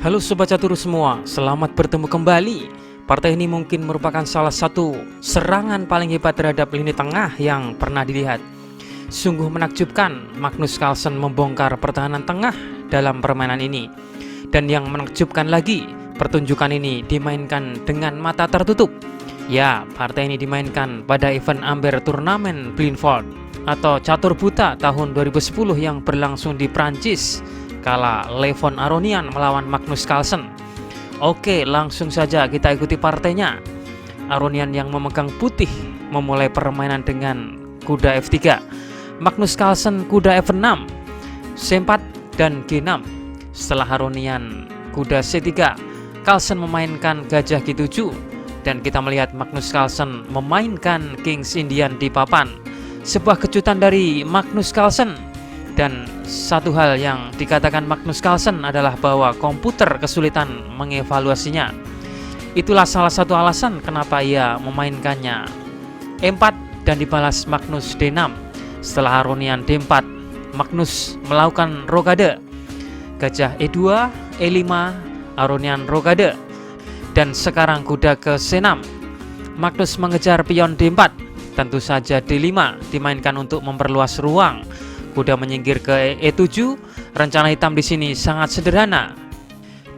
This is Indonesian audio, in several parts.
Halo Sobat Catur semua, selamat bertemu kembali. Partai ini mungkin merupakan salah satu serangan paling hebat terhadap lini tengah yang pernah dilihat. Sungguh menakjubkan Magnus Carlsen membongkar pertahanan tengah dalam permainan ini. Dan yang menakjubkan lagi, pertunjukan ini dimainkan dengan mata tertutup. Ya, partai ini dimainkan pada event Amber Turnamen Blindfold atau Catur Buta tahun 2010 yang berlangsung di Prancis, kala Levon Aronian melawan Magnus Carlsen. Oke, langsung saja kita ikuti partainya. Aronian yang memegang putih memulai permainan dengan kuda F3. Magnus Carlsen kuda F6, C4 dan G6. Setelah Aronian kuda C3, Carlsen memainkan gajah G7 dan kita melihat Magnus Carlsen memainkan Kings Indian di papan. Sebuah kejutan dari Magnus Carlsen. Dan satu hal yang dikatakan Magnus Carlsen adalah bahwa komputer kesulitan mengevaluasinya. Itulah salah satu alasan kenapa ia memainkannya E4 dan dibalas Magnus D6. Setelah Aronian D4, Magnus melakukan rokade. Gajah E2, E5, Aronian rokade. Dan sekarang kuda ke C6. Magnus mengejar pion D4. Tentu saja D5 dimainkan untuk memperluas ruang. Kuda menyingkir ke E7. Rencana hitam di sini sangat sederhana.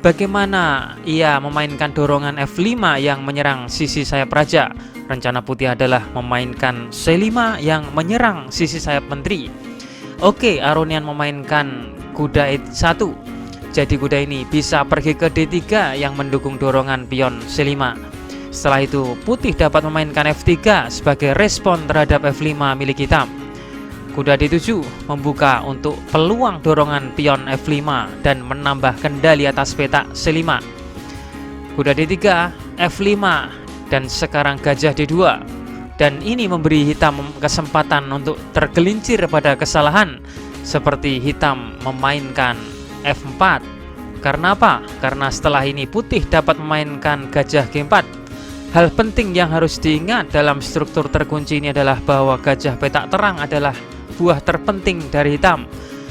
Bagaimana ia memainkan dorongan F5 yang menyerang sisi sayap raja? Rencana putih adalah memainkan C5 yang menyerang sisi sayap menteri. Oke, Aronian memainkan kuda E1. Jadi kuda ini bisa pergi ke D3 yang mendukung dorongan pion C5. Setelah itu putih dapat memainkan F3 sebagai respon terhadap F5 milik hitam. Kuda D7 membuka untuk peluang dorongan pion F5 dan menambah kendali atas peta C5. Kuda D3, F5, dan sekarang gajah D2. Dan ini memberi hitam kesempatan untuk tergelincir pada kesalahan, seperti hitam memainkan F4. Karena apa? Karena setelah ini putih dapat memainkan gajah G4. Hal penting yang harus diingat dalam struktur terkunci ini adalah bahwa gajah petak terang adalah buah terpenting dari hitam,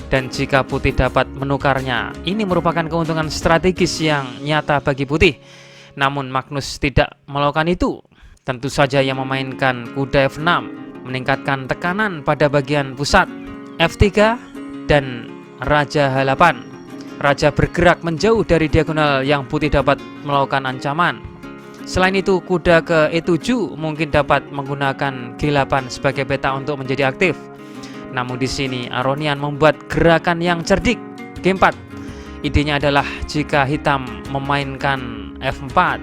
dan jika putih dapat menukarnya, ini merupakan keuntungan strategis yang nyata bagi putih. Namun Magnus tidak melakukan itu. Tentu saja ia memainkan kuda F6, meningkatkan tekanan pada bagian pusat. F3 dan Raja H8. Raja bergerak menjauh dari diagonal yang putih dapat melakukan ancaman. Selain itu, kuda ke E7 mungkin dapat menggunakan G8 sebagai peta untuk menjadi aktif. Namun di sini Aronian membuat gerakan yang cerdik, G4. Idenya adalah jika hitam memainkan F4,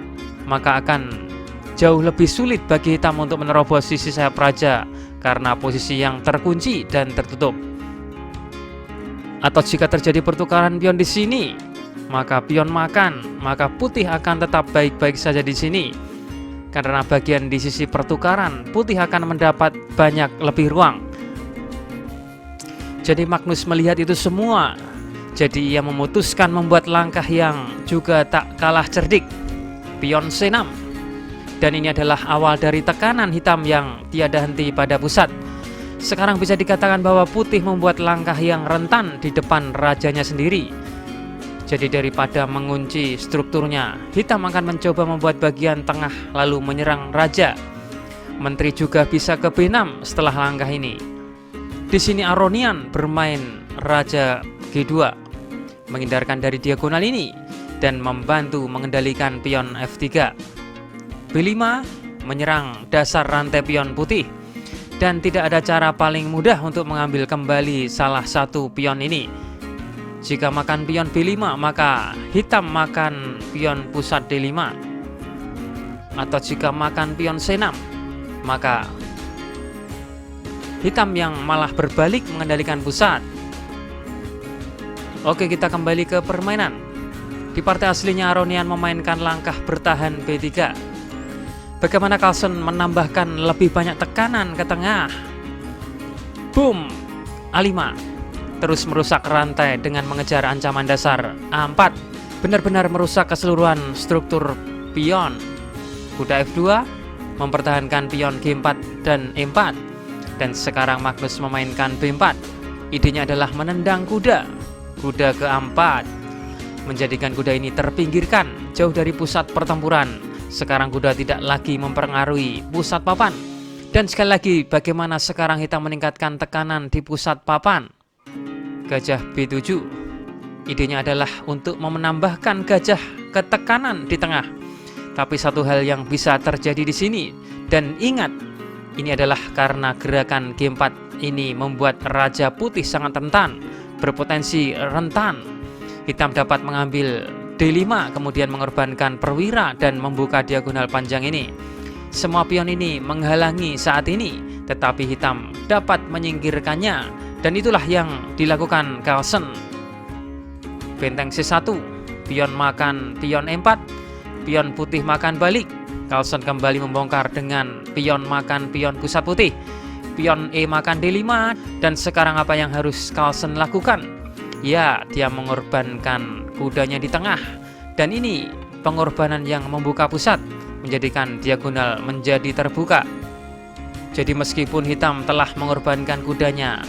maka akan jauh lebih sulit bagi hitam untuk menerobos sisi sayap raja karena posisi yang terkunci dan tertutup. Atau jika terjadi pertukaran pion di sini, maka pion makan, maka putih akan tetap baik-baik saja di sini. Karena bagian di sisi pertukaran, putih akan mendapat banyak lebih ruang. Jadi Magnus melihat itu semua. Jadi ia memutuskan membuat langkah yang juga tak kalah cerdik, pion C6. Dan ini adalah awal dari tekanan hitam yang tiada henti pada pusat. Sekarang bisa dikatakan bahwa putih membuat langkah yang rentan di depan rajanya sendiri. Jadi daripada mengunci strukturnya, hitam akan mencoba membuat bagian tengah lalu menyerang raja. Menteri juga bisa ke B6 setelah langkah ini. Di sini Aronian bermain Raja G2, menghindarkan dari diagonal ini dan membantu mengendalikan pion F3. B5 menyerang dasar rantai pion putih, dan tidak ada cara paling mudah untuk mengambil kembali salah satu pion ini. Jika makan pion B5, maka hitam makan pion pusat D5. Atau jika makan pion C6, maka hitam yang malah berbalik mengendalikan pusat. Oke, kita kembali ke permainan. Di partai aslinya Aronian memainkan langkah bertahan B3. Bagaimana Carlsen menambahkan lebih banyak tekanan ke tengah. Boom, A5. Terus merusak rantai dengan mengejar ancaman dasar A4. Benar-benar merusak keseluruhan struktur pion. Kuda F2 mempertahankan pion G4 dan E4. Dan sekarang Magnus memainkan B4. Idenya adalah menendang kuda. Kuda ke A4. menjadikan kuda ini terpinggirkan jauh dari pusat pertempuran. Sekarang kuda tidak lagi mempengaruhi pusat papan. Dan sekali lagi, bagaimana sekarang hitam meningkatkan tekanan di pusat papan? Gajah B7. Idenya adalah untuk menambahkan gajah ke tekanan di tengah. Tapi satu hal yang bisa terjadi di sini, dan ingat, ini adalah karena gerakan G4 ini membuat Raja Putih sangat rentan, berpotensi rentan. Hitam dapat mengambil D5, kemudian mengorbankan perwira dan membuka diagonal panjang ini. Semua pion ini menghalangi saat ini, tetapi hitam dapat menyingkirkannya, dan itulah yang dilakukan Carlsen. Benteng C1, pion makan pion E4, pion putih makan balik. Carlsen kembali membongkar dengan pion makan pion pusat putih. Pion E makan D5, dan sekarang apa yang harus Carlsen lakukan? Ya, dia mengorbankan kudanya di tengah, dan ini pengorbanan yang membuka pusat, menjadikan diagonal menjadi terbuka. Jadi meskipun hitam telah mengorbankan kudanya,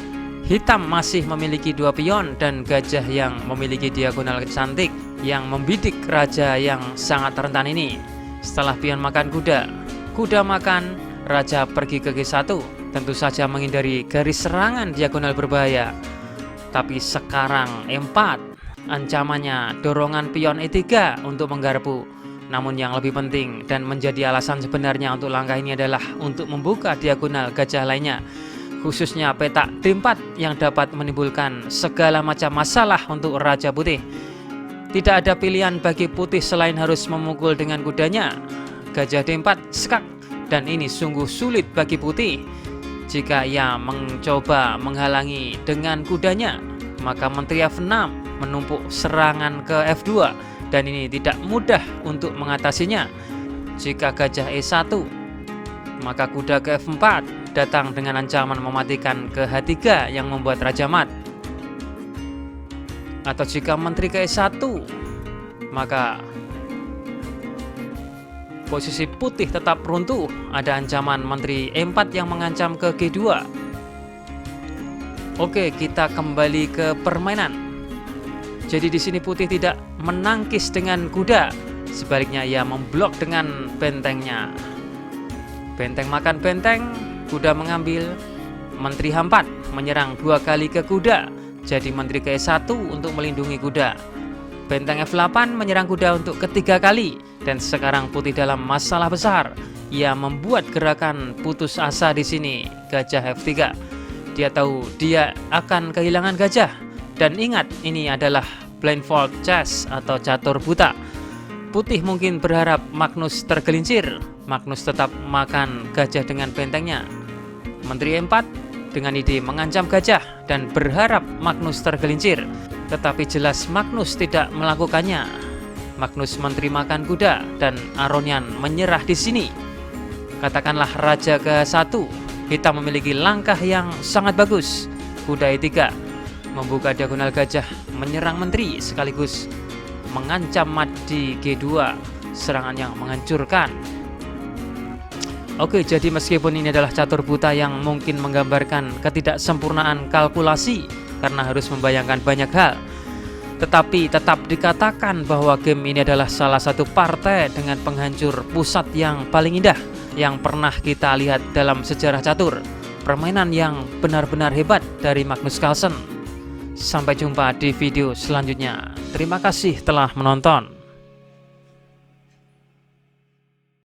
hitam masih memiliki 2 pion dan gajah yang memiliki diagonal cantik yang membidik raja yang sangat rentan ini. Setelah pion makan kuda, kuda makan, raja pergi ke G1, tentu saja menghindari garis serangan diagonal berbahaya. Tapi sekarang E4, ancamannya dorongan pion E3 untuk menggarpu. Namun yang lebih penting dan menjadi alasan sebenarnya untuk langkah ini adalah untuk membuka diagonal gajah lainnya, khususnya petak D4 yang dapat menimbulkan segala macam masalah untuk Raja Putih. Tidak ada pilihan bagi putih selain harus memukul dengan kudanya. Gajah D4 skak, dan ini sungguh sulit bagi putih. Jika ia mencoba menghalangi dengan kudanya, maka Menteri F6 menumpuk serangan ke F2, dan ini tidak mudah untuk mengatasinya. Jika gajah E1, maka kuda ke F4 datang dengan ancaman mematikan ke H3 yang membuat raja mat. Atau jika menteri ke E1, maka posisi putih tetap runtuh. Ada ancaman menteri E4 yang mengancam ke G2. Oke, kita kembali ke permainan. Jadi di sini putih tidak menangkis dengan kuda, sebaliknya ia memblok dengan bentengnya. Benteng makan benteng, kuda mengambil. Menteri H4 menyerang 2 kali ke kuda, jadi menteri ke E1 untuk melindungi kuda. Benteng F8 menyerang kuda untuk ketiga kali, dan sekarang putih dalam masalah besar. Ia membuat gerakan putus asa di sini, gajah F3. Dia tahu dia akan kehilangan gajah. Dan ingat, ini adalah blindfold chess atau catur buta. Putih mungkin berharap Magnus tergelincir. Magnus tetap makan gajah dengan bentengnya. Menteri E4 dengan ide mengancam gajah dan berharap Magnus tergelincir. Tetapi jelas Magnus tidak melakukannya. Magnus menteri makan kuda dan Aronian menyerah di sini. Katakanlah raja ke-1, hitam memiliki langkah yang sangat bagus. Kuda E3 membuka diagonal gajah, menyerang menteri sekaligus mengancam mat di G2, serangan yang menghancurkan. Oke, jadi meskipun ini adalah catur buta yang mungkin menggambarkan ketidaksempurnaan kalkulasi karena harus membayangkan banyak hal, tetapi tetap dikatakan bahwa game ini adalah salah satu partai dengan penghancur pusat yang paling indah yang pernah kita lihat dalam sejarah catur. Permainan yang benar-benar hebat dari Magnus Carlsen. Sampai jumpa di video selanjutnya. Terima kasih telah menonton.